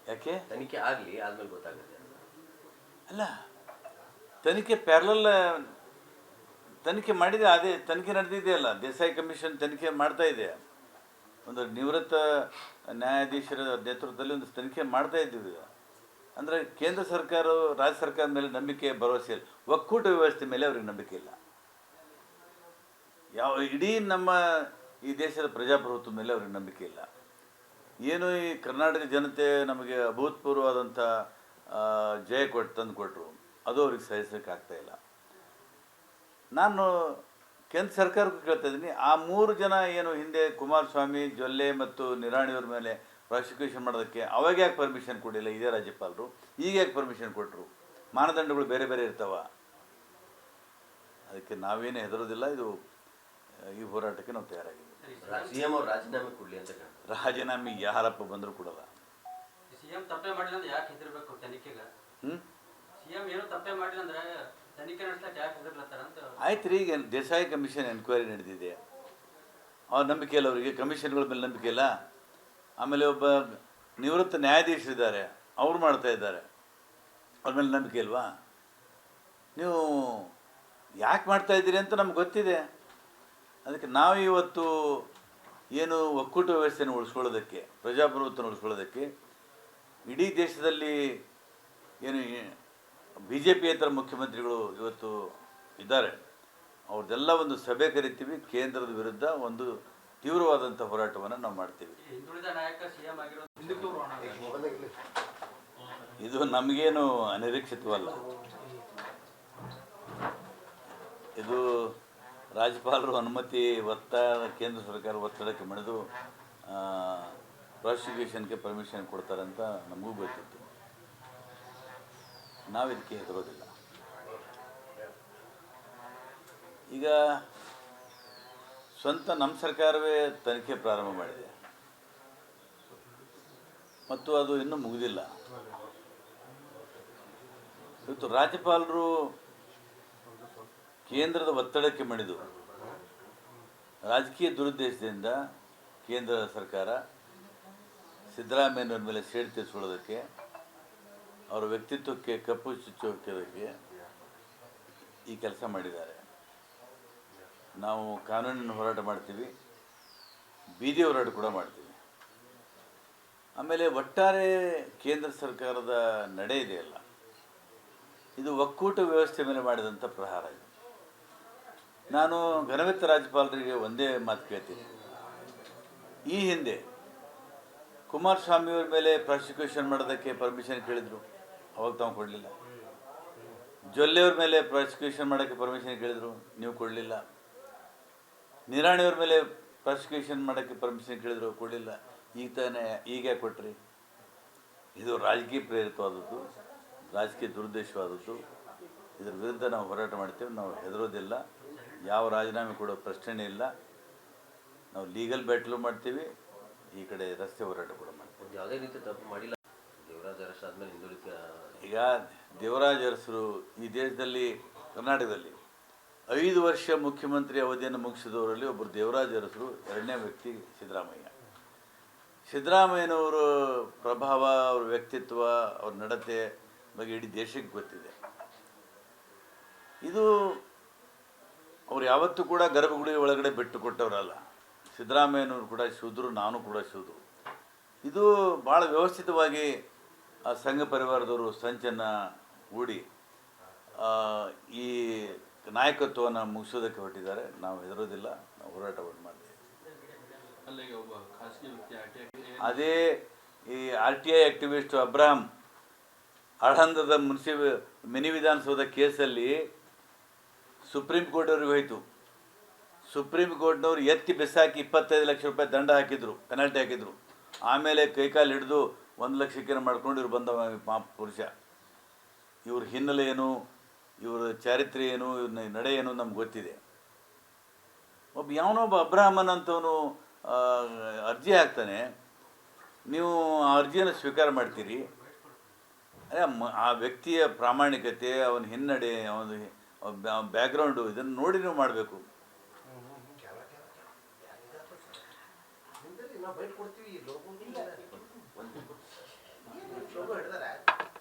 ಯಾಕೆ ತನಿಖೆ ಆಗಲಿ ಆದ್ಮೇಲೆ ಗೊತ್ತಾಗುತ್ತೆ ಅಲ್ಲ, ತನಿಖೆ ಪ್ಯಾರಲಲ್ ತನಿಖೆ ಮಾಡಿದೆ. ಅದೇ ತನಿಖೆ ನಡೆದಿದೆಯಲ್ಲ, ದೇಸಾಯಿ ಕಮಿಷನ್ ತನಿಖೆ ಮಾಡ್ತಾ ಇದೆ. ಒಂದು ನಿವೃತ್ತ ನ್ಯಾಯಾಧೀಶರ ನೇತೃತ್ವದಲ್ಲಿ ಒಂದು ತನಿಖೆ ಮಾಡ್ತಾ ಇದ್ದೀವಿ. ಅಂದರೆ ಕೇಂದ್ರ ಸರ್ಕಾರ ರಾಜ್ಯ ಸರ್ಕಾರದ ಮೇಲೆ ನಂಬಿಕೆ ಭರವಸೆ ಇಲ್ಲ, ಒಕ್ಕೂಟ ವ್ಯವಸ್ಥೆ ಮೇಲೆ ಅವ್ರಿಗೆ ನಂಬಿಕೆ ಇಲ್ಲ. ಇಡೀ ನಮ್ಮ ಈ ದೇಶದ ಪ್ರಜಾಪ್ರಭುತ್ವ ಮೇಲೆ ಅವ್ರಿಗೆ ನಂಬಿಕೆ ಇಲ್ಲ. ಏನು ಈ ಕರ್ನಾಟಕ ಜನತೆ ನಮಗೆ ಅಭೂತಪೂರ್ವವಾದಂಥ ಜಯ ತಂದುಕೊಟ್ರು, ಅದು ಅವ್ರಿಗೆ ಸಹಿಸೋಕ್ಕಾಗ್ತಾಯಿಲ್ಲ. ನಾನು ಕೇಂದ್ರ ಸರ್ಕಾರಕ್ಕೂ ಕೇಳ್ತಾ ಇದ್ದೀನಿ, ಆ 3 ಜನ ಏನು ಹಿಂದೆ ಕುಮಾರಸ್ವಾಮಿ, ಜೊಲ್ಲೆ ಮತ್ತು ನಿರಾಣಿಯವ್ರ ಮೇಲೆ ಪ್ರಾಸಿಕ್ಯೂಷನ್ ಮಾಡೋದಕ್ಕೆ ಅವಾಗ ಯಾಕೆ ಪರ್ಮಿಷನ್ ಕೊಡಲಿಲ್ಲ ಇದೇ ರಾಜ್ಯಪಾಲರು? ಈಗ ಯಾಕೆ ಪರ್ಮಿಷನ್ ಕೊಟ್ಟರು? ಮಾನದಂಡಗಳು ಬೇರೆ ಬೇರೆ ಇರ್ತಾವ. ಅದಕ್ಕೆ ನಾವೇನೇ ಹೆದರೋದಿಲ್ಲ. ಇದು ಈ ಹೋರಾಟಕ್ಕೆ ನಾವು ತಯಾರಾಗಿದ್ದೀವಿ. ಸಿಎಂ ಅವರು ರಾಜೀನಾಮೆ ಕೊಡಲಿ ಅಂತ. ರಾಜೀನಾಮೆ ಯಾರಪ್ಪ ಬಂದರೂ ಕೊಡಲ್ಲ. ಸಿಎಂ ತಪ್ಪೇ ಮಾಡಿಲ್ಲ ಅಂದ್ರೆ ಯಾಕೆ ಹೆದರ್ಬೇಕು ತನಿಖೆಗೆ? ಸಿಎಂ ಏನು ತಪ್ಪೇ ಮಾಡಿಲ್ಲ ಅಂದ್ರೆ ತನಿಖೆ ನಡೆಸಕ್ಕೆ ಯಾಕೆ ಹೆದರ್ಲತ್ತಾರ ಅಂತ. ಆಯ್ತು ರೀ, ಈಗ ದೇಸಾಯಿ ಕಮಿಷನ್ ಎನ್ಕ್ವೈರಿ ನಡೆದಿದೆ. ಅವ್ರ ನಂಬಿಕೆ ಇಲ್ಲ, ಅವರಿಗೆ ಕಮಿಷನ್ಗಳ ಮೇಲೆ ನಂಬಿಕೆ ಇಲ್ಲ. ಆಮೇಲೆ ಒಬ್ಬ ನಿವೃತ್ತ ನ್ಯಾಯಾಧೀಶರಿದ್ದಾರೆ, ಅವ್ರು ಮಾಡ್ತಾ ಇದ್ದಾರೆ, ಅವ್ರ ಮೇಲೆ ನಂಬಿಕೆ ಇಲ್ವಾ? ನೀವು ಯಾಕೆ ಮಾಡ್ತಾ ಇದ್ದೀರಿ ಅಂತ ನಮ್ಗೆ ಗೊತ್ತಿದೆ. ಅದಕ್ಕೆ ನಾವು ಇವತ್ತು ಏನು ಒಕ್ಕೂಟ ವ್ಯವಸ್ಥೆಯನ್ನು ಉಳಿಸ್ಕೊಳ್ಳೋದಕ್ಕೆ, ಪ್ರಜಾಪ್ರಭುತ್ವನ ಉಳಿಸ್ಕೊಳ್ಳೋದಕ್ಕೆ ಇಡೀ ದೇಶದಲ್ಲಿ ಏನು BJPಯೇತರ ಮುಖ್ಯಮಂತ್ರಿಗಳು ಇವತ್ತು ಇದ್ದಾರೆ, ಅವ್ರದ್ದೆಲ್ಲ ಒಂದು ಸಭೆ ಕರಿತೀವಿ. ಕೇಂದ್ರದ ವಿರುದ್ಧ ಒಂದು ತೀವ್ರವಾದಂಥ ಹೋರಾಟವನ್ನು ನಾವು ಮಾಡ್ತೀವಿ. ಇದು ನಮಗೇನು ಅನಿರೀಕ್ಷಿತವಲ್ಲ. ಇದು ರಾಜ್ಯಪಾಲರು ಅನುಮತಿ ಕೇಂದ್ರ ಸರ್ಕಾರ ಒತ್ತಡಕ್ಕೆ ಮಣಿದು ಪ್ರಾಸಿಕ್ಯೂಷನ್ಗೆ ಪರ್ಮಿಷನ್ ಕೊಡ್ತಾರಂತ ನಮಗೂ ಗೊತ್ತಿತ್ತು. ನಾವು ಇದಕ್ಕೆ ಹೆದರೋದಿಲ್ಲ. ಈಗ ಸ್ವಂತ ನಮ್ಮ ಸರ್ಕಾರವೇ ತನಿಖೆ ಪ್ರಾರಂಭ ಮಾಡಿದೆ ಮತ್ತು ಅದು ಇನ್ನೂ ಮುಗಿದಿಲ್ಲ. ಇವತ್ತು ರಾಜ್ಯಪಾಲರು ಕೇಂದ್ರದ ಒತ್ತಡಕ್ಕೆ ಮಣಿದು ರಾಜಕೀಯ ದುರುದ್ದೇಶದಿಂದ ಕೇಂದ್ರ ಸರ್ಕಾರ ಸಿದ್ದರಾಮಯ್ಯನವ್ರ ಮೇಲೆ ಸೇಡು ತೀರಿಸ್ಕೊಳ್ಳೋದಕ್ಕೆ, ಅವರ ವ್ಯಕ್ತಿತ್ವಕ್ಕೆ ಕಪ್ಪು ಚುಚ್ಚೋಕೆ ಈ ಕೆಲಸ ಮಾಡಿದ್ದಾರೆ. ನಾವು ಕಾನೂನಿನ ಹೋರಾಟ ಮಾಡ್ತೀವಿ, ಬೀದಿ ಹೋರಾಟ ಕೂಡ ಮಾಡ್ತೀವಿ. ಆಮೇಲೆ ಒಟ್ಟಾರೆ ಕೇಂದ್ರ ಸರ್ಕಾರದ ನಡೆ ಇದೆಯಲ್ಲ, ಇದು ಒಕ್ಕೂಟ ವ್ಯವಸ್ಥೆ ಮೇಲೆ ಮಾಡಿದಂಥ ಪ್ರಹಾರ ಇದು. ನಾನು ಘನವೆತ್ತ ರಾಜ್ಯಪಾಲರಿಗೆ ಒಂದೇ ಮಾತು ಕೇಳ್ತೀನಿ. ಈ ಹಿಂದೆ ಕುಮಾರಸ್ವಾಮಿಯವ್ರ ಮೇಲೆ ಪ್ರಾಸಿಕ್ಯೂಷನ್ ಮಾಡೋದಕ್ಕೆ ಪರ್ಮಿಷನ್ ಕೇಳಿದರು, ಅವಾಗ ತಾವು ಕೊಡಲಿಲ್ಲ. ಜೊಲ್ಲೆಯವ್ರ ಮೇಲೆ ಪ್ರಾಸಿಕ್ಯೂಷನ್ ಮಾಡೋಕ್ಕೆ ಪರ್ಮಿಷನ್ ಕೇಳಿದರು, ನೀವು ಕೊಡಲಿಲ್ಲ. ನಿರಾಣಿಯವ್ರ ಮೇಲೆ ಪ್ರಾಸಿಕ್ಯೂಷನ್ ಮಾಡೋಕ್ಕೆ ಪರ್ಮಿಷನ್ ಕೇಳಿದರು, ಕೊಡಲಿಲ್ಲ. ಈಗ ಕೊಟ್ರಿ? ಇದು ರಾಜಕೀಯ ಪ್ರೇರಿತವಾದದ್ದು, ರಾಜಕೀಯ ದುರುದ್ದೇಶವಾದದ್ದು. ಇದರ ವಿರುದ್ಧ ನಾವು ಹೋರಾಟ ಮಾಡ್ತೇವೆ. ನಾವು ಹೆದರೋದಿಲ್ಲ. ಯಾವ ರಾಜೀನಾಮೆ ಕೊಡೋ ಪ್ರಶ್ನೆ ಇಲ್ಲ. ನಾವು ಲೀಗಲ್ ಬ್ಯಾಟಲು ಮಾಡ್ತೀವಿ, ಈ ಕಡೆ ರಸ್ತೆ ಹೋರಾಟ ಕೂಡ ಮಾಡ್ತೀವಿ. ಯಾವುದೇ ರೀತಿ ತಪ್ಪು ಮಾಡಿಲ್ಲ. ದೇವರಾಜ ಅರಸು ಆದಮೇಲೆ ಹಿಂದುಳಿದ ಈಗ ದೇವರಾಜ ಅರಸರು ಈ ದೇಶದಲ್ಲಿ, ಕರ್ನಾಟಕದಲ್ಲಿ 5 ವರ್ಷ ಮುಖ್ಯಮಂತ್ರಿ ಅವಧಿಯನ್ನು ಮುಗಿಸಿದವರಲ್ಲಿ ಒಬ್ಬರು ದೇವರಾಜ ಅರಸರು, ಎರಡನೇ ವ್ಯಕ್ತಿ ಸಿದ್ದರಾಮಯ್ಯ. ಸಿದ್ದರಾಮಯ್ಯನವರು ಪ್ರಭಾವ, ಅವ್ರ ವ್ಯಕ್ತಿತ್ವ, ಅವ್ರ ನಡತೆ ಬಗ್ಗೆ ಇಡೀ ದೇಶಕ್ಕೆ ಗೊತ್ತಿದೆ. ಇದು ಅವ್ರು ಯಾವತ್ತೂ ಕೂಡ ಗರ್ಭಗುಡಿ ಒಳಗಡೆ ಬಿಟ್ಟು ಕೊಟ್ಟವರಲ್ಲ. ಸಿದ್ದರಾಮಯ್ಯನವರು ಕೂಡ ಶೂದ್ರು, ನಾನು ಕೂಡ ಶೂದ್ರು. ಇದು ಭಾಳ ವ್ಯವಸ್ಥಿತವಾಗಿ ಆ ಸಂಘ ಪರಿವಾರದವರು ಸಂಚನ್ನು ಹೂಡಿ ಈ ನಾಯಕತ್ವವನ್ನು ಮುಗಿಸೋದಕ್ಕೆ ಹೊರಟಿದ್ದಾರೆ. ನಾವು ಹೆದರೋದಿಲ್ಲ, ನಾವು ಹೋರಾಟವನ್ನು ಮಾಡ್ತೀವಿ. ಅದೇ ಈ RTI ಆ್ಯಕ್ಟಿವಿಸ್ಟ್ ಅಬ್ರಾಹಂ ಆಳಂದದ ಮಿನಿ ವಿಧಾನಸೌಧ ಕೇಸಲ್ಲಿ ಸುಪ್ರೀಂ ಕೋರ್ಟವ್ರಿಗೆ ಹೋಯಿತು. ಸುಪ್ರೀಂ ಕೋರ್ಟ್ನವ್ರು ಎತ್ತಿ ಬೆಸಾಕಿ 25 ಲಕ್ಷ ರೂಪಾಯಿ ದಂಡ ಹಾಕಿದರು, ಪೆನಾಲ್ಟಿ ಹಾಕಿದರು. ಆಮೇಲೆ ಕೈಕಾಲು ಹಿಡಿದು 1 ಲಕ್ಷಕ್ಕೆ ಮಾಡ್ಕೊಂಡು ಇವ್ರು ಬಂದ ಪುರುಷ. ಇವ್ರ ಹಿನ್ನೆಲೆ ಏನು, ಇವರ ಚಾರಿತ್ರ್ಯ ಏನು, ಇವ್ರ ನಡೆ ಏನು ನಮ್ಗೆ ಗೊತ್ತಿದೆ. ಯಾವನೊಬ್ಬ ಅಬ್ರಾಹ್ಮನ್ ಅಂತವನು ಅರ್ಜಿ ಹಾಕ್ತಾನೆ, ನೀವು ಆ ಅರ್ಜಿಯನ್ನು ಸ್ವೀಕಾರ ಮಾಡ್ತೀರಿ. ಆ ವ್ಯಕ್ತಿಯ ಪ್ರಾಮಾಣಿಕತೆ, ಅವನ ಹಿನ್ನಡೆ, ಅವನ ಬ್ಯಾಕ್ಗ್ರೌಂಡು, ಇದನ್ನು ನೋಡಿ ನೀವು ಮಾಡಬೇಕು. ಇದುವರೆಗೂ ಹಿಡಿದಾರೆ